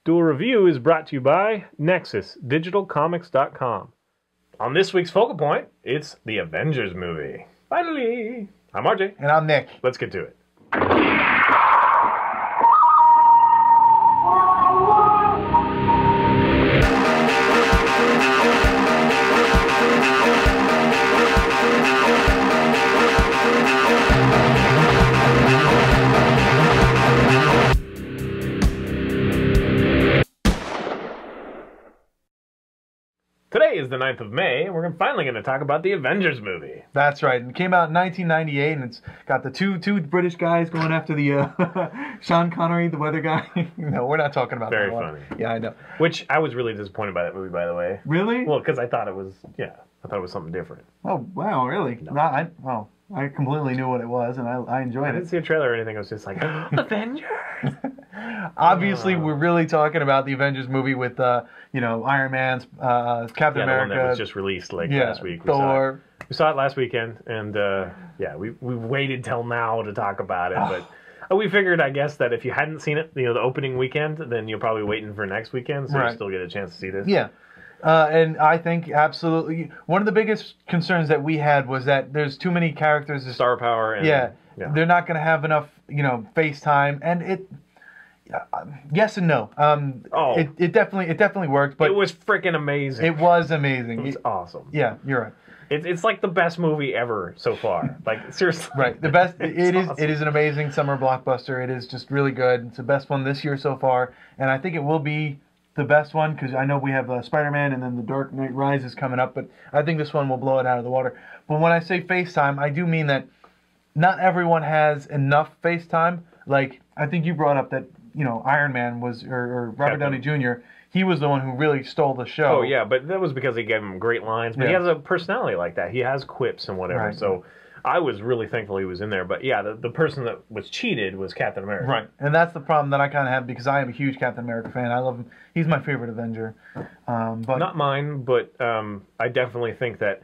Duel Review is brought to you by NexusDigitalComics.com. On this week's Focal Point, it's the Avengers movie. Finally! I'm RJ. And I'm Nick. Let's get to it. Today is the 9th of May, and we're finally going to talk about the Avengers movie. That's right. It came out in 1998, and it's got the two British guys going after the Sean Connery, the weather guy. No, we're not talking about that one. Very funny. Yeah, I know. Which I was really disappointed by that movie, by the way. Really? Well, because I thought it was, I thought it was something different. Oh, wow, really? No. No, I completely knew what it was, and I enjoyed I it. didn't see a trailer or anything. I was just like, Avengers! Obviously, we're really talking about the Avengers movie with, Iron Man's, Captain America. The one that was just released last week. Thor. We saw it last weekend, and we waited till now to talk about it, but we figured, I guess, that if you hadn't seen it, the opening weekend, then you're probably waiting for next weekend, so you still get a chance to see this. Yeah. And I think absolutely one of the biggest concerns that we had was that there's too many characters. Star power. And, they're not going to have enough, face time, and it. Yes and no. It definitely worked, but it was freaking amazing. It was amazing. It was awesome. Yeah, you're right. It's like the best movie ever so far. Like, seriously. Right. The best. Awesome. It is an amazing summer blockbuster. It is just really good. It's the best one this year so far, and I think it will be the best one because I know we have Spider-Man and then The Dark Knight Rises coming up, but I think this one will blow it out of the water. But when I say FaceTime, I do mean that not everyone has enough FaceTime. Like, I think you brought up that, Iron Man was, or Robert Downey Jr., he was the one who really stole the show. Oh, yeah, but that was because he gave him great lines. But he has a personality like that. He has quips and whatever. Right. So I was really thankful he was in there. But, yeah, the person that was cheated was Captain America. Right. And that's the problem that I kind of have because I am a huge Captain America fan. I love him. He's my favorite Avenger. But not mine, but I definitely think that...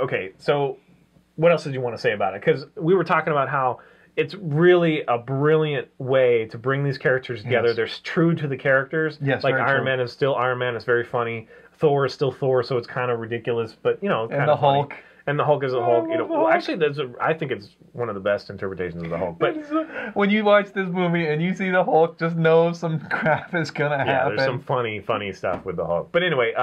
Okay, so what else did you want to say about it? Because we were talking about how it's really a brilliant way to bring these characters together. Yes. They're true to the characters. Yes, like Iron Man is still Iron Man. It's very funny. Thor is still Thor, so it's kind of ridiculous, but it's kind of funny. Hulk. And the Hulk is a Hulk. Well, actually, I think it's one of the best interpretations of the Hulk. But when you watch this movie and you see the Hulk, just know some crap is gonna happen. Yeah, there's some funny stuff with the Hulk. But anyway,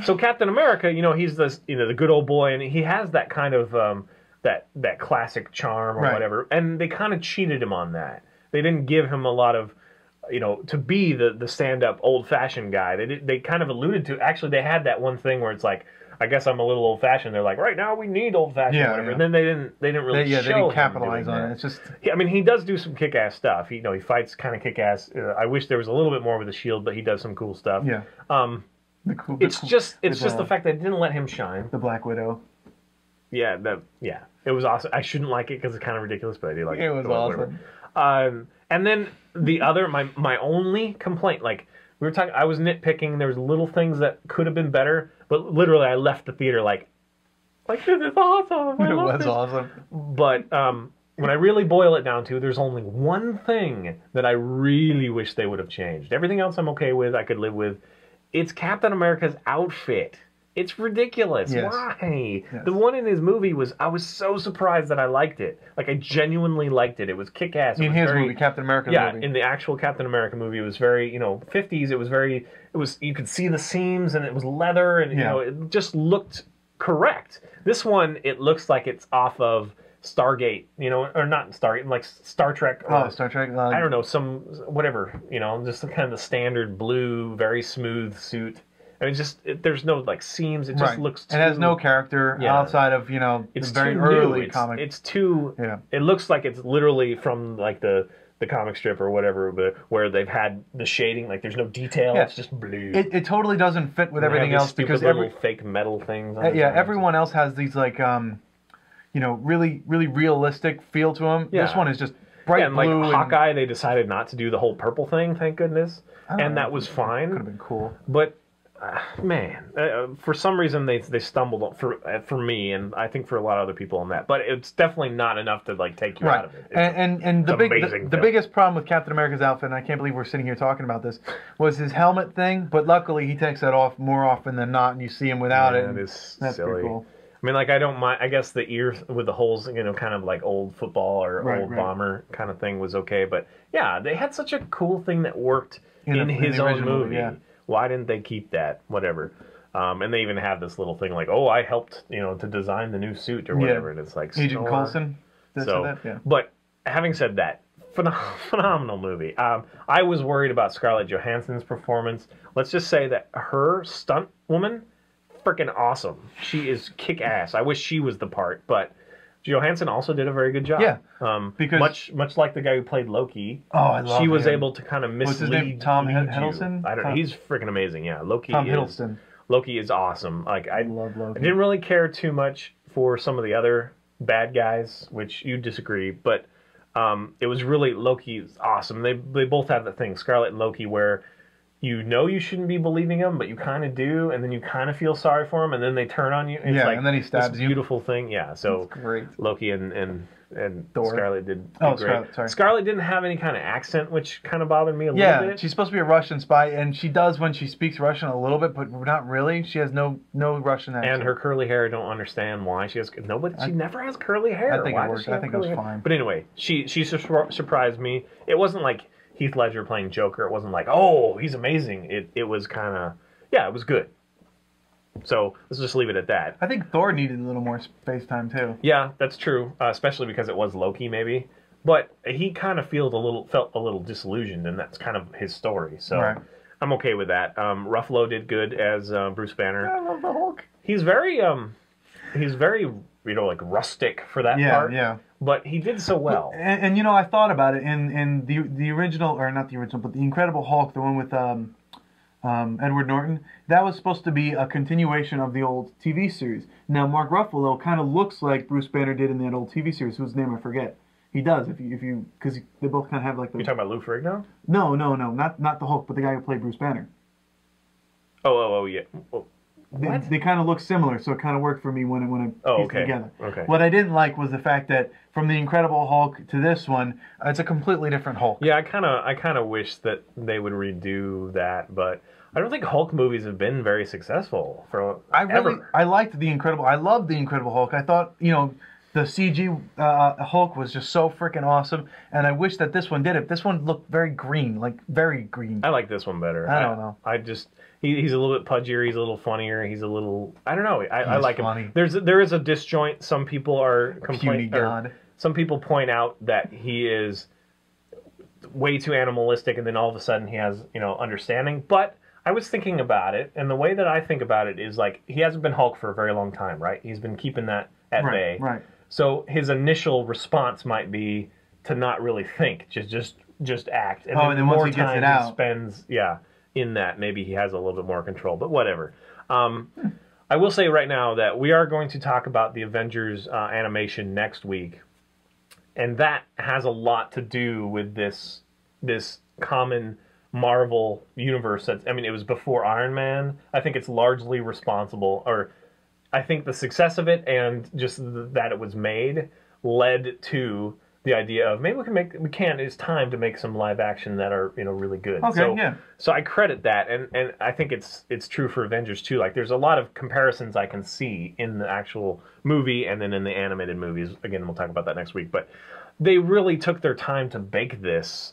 so Captain America, he's this, the good old boy, and he has that kind of that classic charm or whatever. And they kind of cheated him on that. They didn't give him a lot of, to be the stand-up old-fashioned guy. They kind of alluded to. Actually, they had that one thing where it's like, I guess I'm a little old-fashioned. They're like, right now we need old-fashioned, whatever. Yeah. And then they didn't really show. They didn't capitalize on it. It's just. I mean, he does do some kick-ass stuff. He fights kind of kick-ass. I wish there was a little bit more with the shield, but he does some cool stuff. Yeah. It's just the fact that they didn't let him shine. The Black Widow. Yeah, it was awesome. I shouldn't like it because it's kind of ridiculous, but I do like it. It was awesome. And then the other, my only complaint, like we were talking, I was nitpicking. There was little things that could have been better, but literally I left the theater like this is awesome. It was awesome. But when I really boil it down to, there's only one thing that I really wish they would have changed. Everything else I'm okay with. I could live with. It's Captain America's outfit. It's ridiculous. Yes. Why? Yes. The one in his movie I was so surprised that I liked it. Like, I genuinely liked it. It was kick-ass. In his movie, Captain America movie. In the actual Captain America movie, it was very, 50s. It was, you could see the seams, and it was leather, and, it just looked correct. This one, it looks like it's off of Stargate, or not Stargate, like Star Trek. Or, Star Trek. I don't know, some, whatever, just kind of the standard blue, very smooth suit. I mean, there's no, seams. It just looks too... It has no character outside of, it's the very too early new. comic. It's too... Yeah. It looks like it's literally from, the comic strip or whatever, where they've had the shading. Like, there's no detail. Yeah. It's just blue. It totally doesn't fit with everything else because little fake metal things. On everyone else has these, really, really realistic feel to them. Yeah. This one is just bright blue. And, Hawkeye, they decided not to do the whole purple thing, thank goodness. And that was fine. Could have been cool. But... for some reason they stumbled for me, and I think for a lot of other people on that. But it's definitely not enough to like take you out of it. And the biggest problem with Captain America's outfit, and I can't believe we're sitting here talking about this, was his helmet thing. But luckily he takes that off more often than not, and you see him without it. That is that's silly. Pretty cool. I mean, like, I don't mind. I guess the ears with the holes, kind of like old football or old bomber kind of thing was okay. But yeah, they had such a cool thing that worked in his own movie. Yeah. Why didn't they keep that? Whatever. And they even have this little thing like, oh, I helped, to design the new suit or whatever. And it's like Agent Coulson. But having said that, phenomenal movie. I was worried about Scarlett Johansson's performance. Let's just say that her stunt woman, freaking awesome. She is kick ass. I wish she was the part, but Johansson also did a very good job. Yeah, because much like the guy who played Loki. Oh, I love him. She was able to kind of mislead. What's his name? Tom Hiddleston. I don't know. He's freaking amazing. Yeah, Tom Hiddleston. Loki is awesome. Like I love Loki. I didn't really care too much for some of the other bad guys, which you disagree, but it was really Loki's awesome. They both have that thing, Scarlet and Loki, where you shouldn't be believing them, but you kind of do, and then you kind of feel sorry for them, and then they turn on you. It's like and then he stabs this you. Beautiful thing, yeah. So that's great. Loki and Thor. Scarlet did great. Scarlet, sorry. Scarlet didn't have any kind of accent, which kind of bothered me a little bit. Yeah, she's supposed to be a Russian spy, and she does when she speaks Russian a little bit, but not really. She has no Russian accent. And her curly hair, I don't understand why she has She never has curly hair. I think it worked. I think it was fine. But anyway, she surprised me. It wasn't like Heath Ledger playing Joker. It wasn't like, oh, he's amazing. It was kind of, it was good. So let's just leave it at that. I think Thor needed a little more space time too. Yeah, that's true, especially because it was Loki, maybe. But he kind of felt a little disillusioned, and that's kind of his story. So I'm okay with that. Ruffalo did good as Bruce Banner. I love the Hulk. He's very like rustic for that part. Yeah. But he did so well. And I thought about it in the original, or not the original, but the Incredible Hulk, the one with Edward Norton. That was supposed to be a continuation of the old TV series. Now Mark Ruffalo kind of looks like Bruce Banner did in that old TV series, whose name I forget. He does, if you because they both kind of have like the. You're talking about Lou Ferrigno? No, not the Hulk, but the guy who played Bruce Banner. Oh, yeah. They kind of look similar, so it kind of worked for me when I pieced it together. Okay. What I didn't like was the fact that from the Incredible Hulk to this one, it's a completely different Hulk. Yeah, I kind of wish that they would redo that, but I don't think Hulk movies have been very successful for ever. I liked the Incredible. I loved the Incredible Hulk. I thought the CG Hulk was just so freaking awesome, and I wish that this one did it. This one looked very green, like very green. I like this one better. I don't know. He's a little bit pudgier. He's a little funnier. He's a little. I don't know. I like him. There is a disjoint. Some people are complaining. Some people point out that he is way too animalistic, and then all of a sudden he has understanding. But I was thinking about it, and the way that I think about it is like he hasn't been Hulk for a very long time, right? He's been keeping that at bay. Right. So his initial response might be to not really think, just act. And then once he gets it out, he spends in that, maybe he has a little bit more control, but whatever. I will say right now that we are going to talk about the Avengers animation next week, and that has a lot to do with this common Marvel universe. It was before Iron Man. I think it's largely responsible, or I think the success of it and just that it was made led to the idea of maybe it's time to make some live action that are really good. Okay, So I credit that, and I think it's true for Avengers too. Like there's a lot of comparisons I can see in the actual movie and then in the animated movies. Again, we'll talk about that next week. But they really took their time to bake this.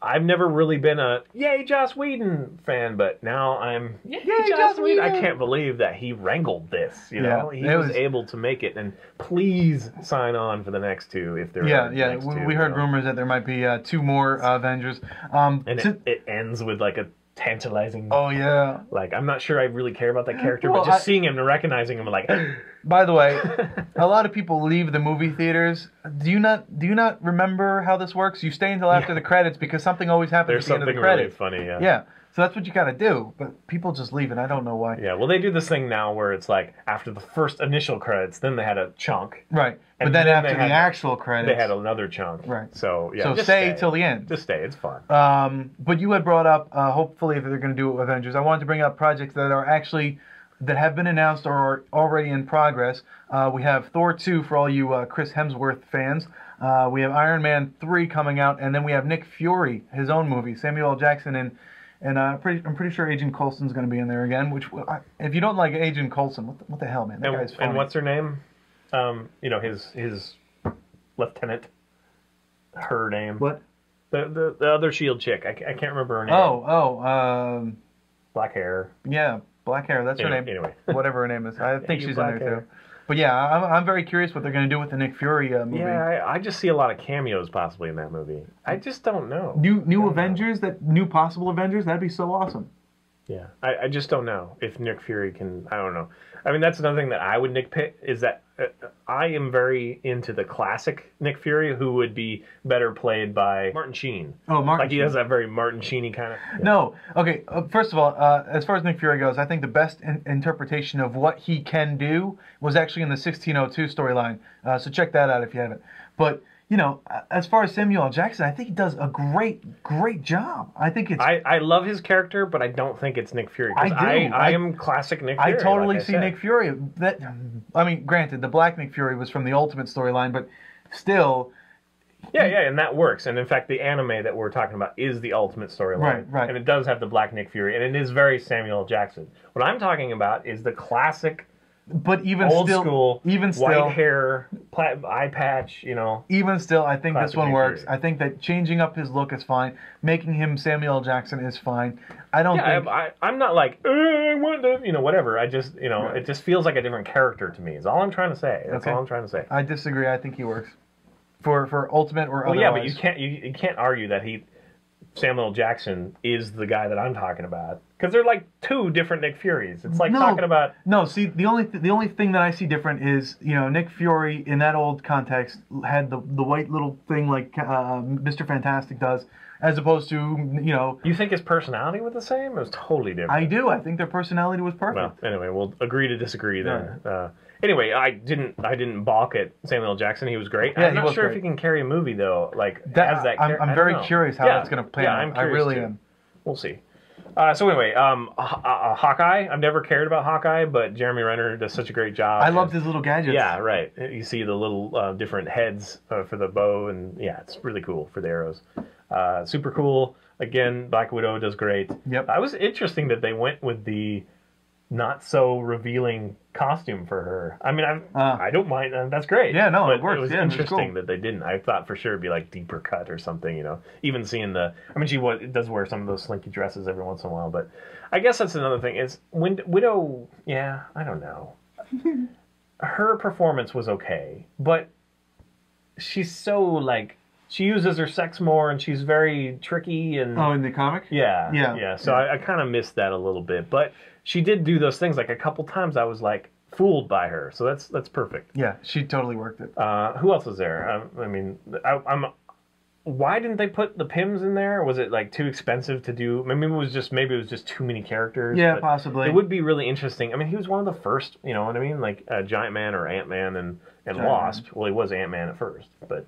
I've never really been a yay Joss Whedon fan, but now I'm yay Joss Whedon. I can't believe that he wrangled this. He was able to make it, and please sign on for the next two if there are. Yeah. We heard rumors that there might be 2 more Avengers. It ends with like a tantalizing. Oh yeah. Like I'm not sure I really care about that character, but just seeing him and recognizing him, I'm like. By the way, a lot of people leave the movie theaters Do you not remember how this works? You stay until after the credits because something always happens There's at the end of the something really credits. funny, yeah. Yeah. So that's what you gotta do. But people just leave, and I don't know why. Yeah, well, they do this thing now where it's like after the first initial credits, then they had a chunk. Right. But And then then after they the had- actual credits, They had another chunk. Right. So, yeah. So just stay till the end. Just stay. It's fun. But you had brought up, hopefully, if they're going to do Avengers, I wanted to bring up projects that have been announced or are already in progress. We have Thor 2 for all you Chris Hemsworth fans. We have Iron Man 3 coming out, and then we have Nick Fury, his own movie, Samuel L. Jackson, and I'm pretty sure Agent Coulson's going to be in there again. Which, if you don't like Agent Coulson, what the hell, man? That guy's funny. And what's her name? His lieutenant. Her name. What? The other Shield chick. I can't remember her name. Black hair. Yeah, black hair. That's her name. Anyway. Whatever her name is. I think she's in there hair. too. But yeah, I'm very curious what they're going to do with the Nick Fury movie. Yeah, I just see a lot of cameos possibly in that movie. I just don't know. New Avengers, new possible Avengers, that'd be so awesome. Yeah, I just don't know if Nick Fury can. I don't know. I mean, that's another thing that I would nitpick is that I am very into the classic Nick Fury, who would be better played by Martin Sheen. Oh, Martin Like he Sheen. has that very Martin Sheeny kind of. Yeah. No, okay. First of all, as far as Nick Fury goes, I think the best interpretation of what he can do was actually in the 1602 storyline. So check that out if you haven't. But as far as Samuel L. Jackson, I think he does a great job. I think it's. I love his character, but I don't think it's Nick Fury. I am classic Nick Fury. I totally like see Nick Fury. Granted, the Black Nick Fury was from the Ultimate storyline, but still. Yeah, and that works. And in fact, the anime that we're talking about is the Ultimate storyline. Right. And it does have the Black Nick Fury, and it is very Samuel L. Jackson. What I'm talking about is the classic. But old school, white hair, eye patch, Even still, I think this Classic one Nick works. Fury. I think that changing up his look is fine. Making him Samuel L. Jackson is fine. I don't think... I'm not like, I want to, whatever. I just, It just feels like a different character to me. Is all I'm trying to say. That's all I'm trying to say. I disagree. I think he works. For Ultimate or otherwise. Yeah, but you can't argue that Samuel L. Jackson is the guy that I'm talking about. Because they're like two different Nick Furies. It's like talking about... No, see, the only thing that I see different is, Nick Fury in that old context had the white little thing like Mr. Fantastic does, as opposed to, You think his personality was the same? It was totally different. I do. I think their personality was perfect. Well, anyway, we'll agree to disagree then. Right. Anyway, I didn't balk at Samuel L. Jackson. He was great. Yeah, I'm not sure if he can carry a movie though. Like as that. I'm very curious how that's going to play out. I really am. We'll see. So anyway, Hawkeye. I've never cared about Hawkeye, but Jeremy Renner does such a great job. I loved his little gadgets. Yeah, right. You see the little different heads for the bow, and yeah, it's really cool for the arrows. Super cool. Again, Black Widow does great. Yep. It was interesting that they went with the not so revealing costume for her. I mean, I don't mind. That's great. Yeah, no, but it works. It was interesting that they didn't. I thought for sure it'd be like deeper cut or something. Even seeing she does wear some of those slinky dresses every once in a while. But I guess that's another thing. Is Widow? Yeah, I don't know. Her performance was okay, but she's so she uses her sex more, and she's very tricky and. Oh, in the comic? Yeah. So I kind of missed that a little bit, but she did do those things. Like a couple times, I was fooled by her. So that's perfect. Yeah, she totally worked it. Who else is there? I'm. Why didn't they put the Pims in there? Was it too expensive to do? Maybe it was just too many characters. Yeah, possibly. It would be really interesting. I mean, he was one of the first. You know what I mean? Like Giant Man or Ant Man and Wasp. Well, he was Ant Man at first, but.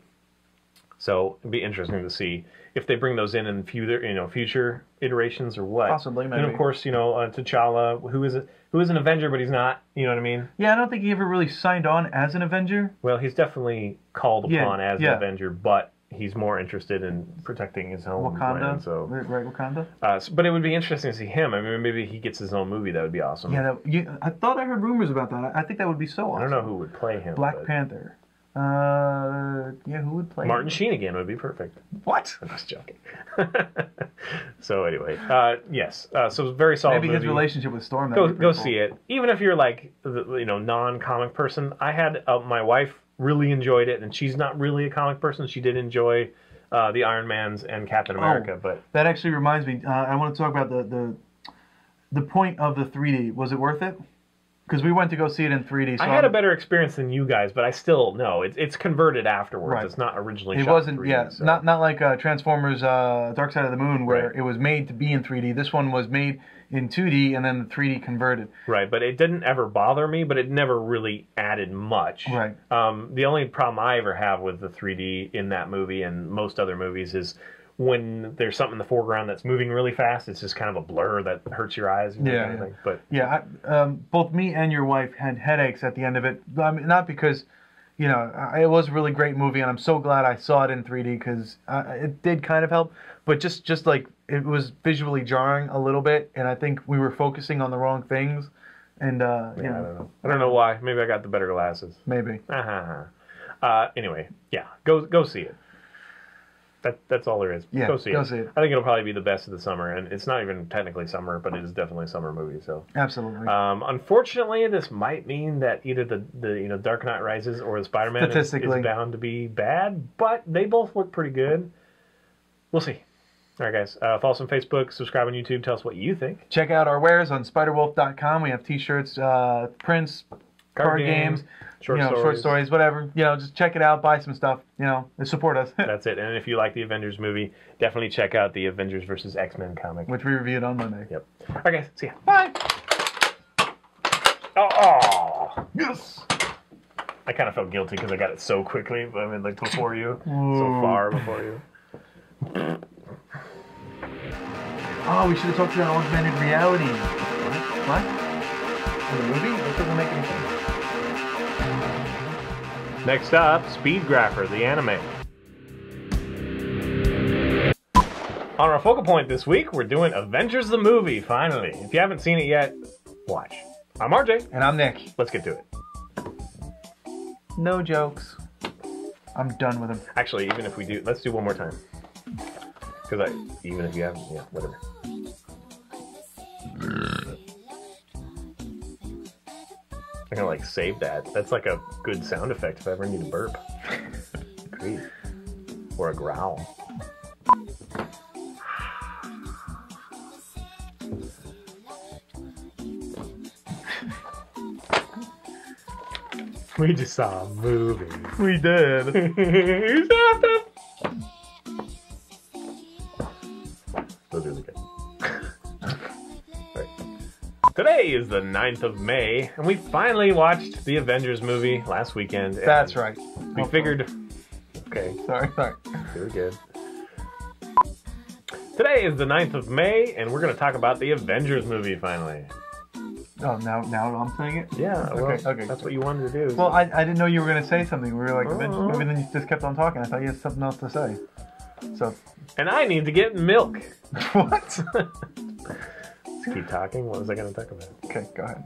So it'd be interesting to see if they bring those in future iterations or what. Possibly, maybe. And of course, T'Challa, who is an Avenger, but he's not. You know what I mean? Yeah, I don't think he ever really signed on as an Avenger. Well, he's definitely called upon as an Avenger, but he's more interested in protecting his home land. So right, Wakanda. But it would be interesting to see him. I mean, maybe he gets his own movie. That would be awesome. Yeah, I thought I heard rumors about that. I think that would be so awesome. I don't know who would play him. Black Panther. Who would play Martin Sheen again would be perfect. What? I'm just joking. So anyway, yes. So very solid Maybe movie. his relationship with Storm. Go cool. See it. Even if you're non-comic person. I had my wife really enjoyed it, and she's not really a comic person. She did enjoy the Iron Mans and Captain America, but that actually reminds me. I want to talk about the point of the 3D. Was it worth it? Because we went to go see it in 3D. So I had a better experience than you guys, but I still no. It's converted afterwards. Right. It's not originally. It shot wasn't. in 3D, Yeah, so. not like Transformers: Dark Side of the Moon, where Right. it was made to be in 3D. This one was made in 2D and then the 3D converted. Right, but it didn't ever bother me. But it never really added much. Right. The only problem I ever have with the 3D in that movie and most other movies is when there's something in the foreground that's moving really fast. It's just kind of a blur that hurts your eyes. And Yeah, kind of yeah. thing. But Yeah, both me and your wife had headaches at the end of it. I mean, not because, you know, it was a really great movie, and I'm so glad I saw it in 3D because it did kind of help. But just like it was visually jarring a little bit, and I think we were focusing on the wrong things. And yeah, I don't know. I don't know why. Maybe I got the better glasses. Maybe. Anyway, yeah, go see it. That's all there is. Yeah, go see go it. see it. I think it'll probably be the best of the summer, and it's not even technically summer, but it is definitely a summer movie. So Absolutely. unfortunately, this might mean that either the Dark Knight Rises or the Spider-Man is bound to be bad, but they both look pretty good. We'll see. All right, guys. Follow us on Facebook, subscribe on YouTube. Tell us what you think. Check out our wares on spiderwolf.com. We have T-shirts, prints, card games, short stories, whatever. Just check it out, buy some stuff, and support us. That's it. And if you like the Avengers movie, definitely check out the Avengers vs. X-Men comic. Which we reviewed on Monday. Yep. All right, guys. See ya. Bye. Oh! Yes. I kind of felt guilty because I got it so quickly. I mean, like before you. So far before you. Oh, we should have talked about augmented reality. What? In the movie? That doesn't make any sense. Next up, Speed Grapher, the anime. On our focal point this week, we're doing Avengers the movie, finally. If you haven't seen it yet, watch. I'm RJ. And I'm Nick. Let's get to it. No jokes. I'm done with them. Actually, even if we do, let's do one more time. Because even if you haven't, yeah, whatever. I'm gonna like save that. That's like a good sound effect if I ever need a burp. Great. Or a growl. We just saw a movie. We did. Those are good. Right. Today is the 9th of May, and we finally watched the Avengers movie last weekend. That's right. We figured... Okay. Sorry. Very good. Today is the 9th of May, and we're going to talk about the Avengers movie finally. Oh, now I'm saying it? Yeah, well, okay. That's what you wanted to do. Well, I didn't know you were going to say something. We were like, maybe then you just kept on talking. I thought you had something else to say. So. And I need to get milk. What? Let's keep talking. What was I going to talk about? Okay, go ahead.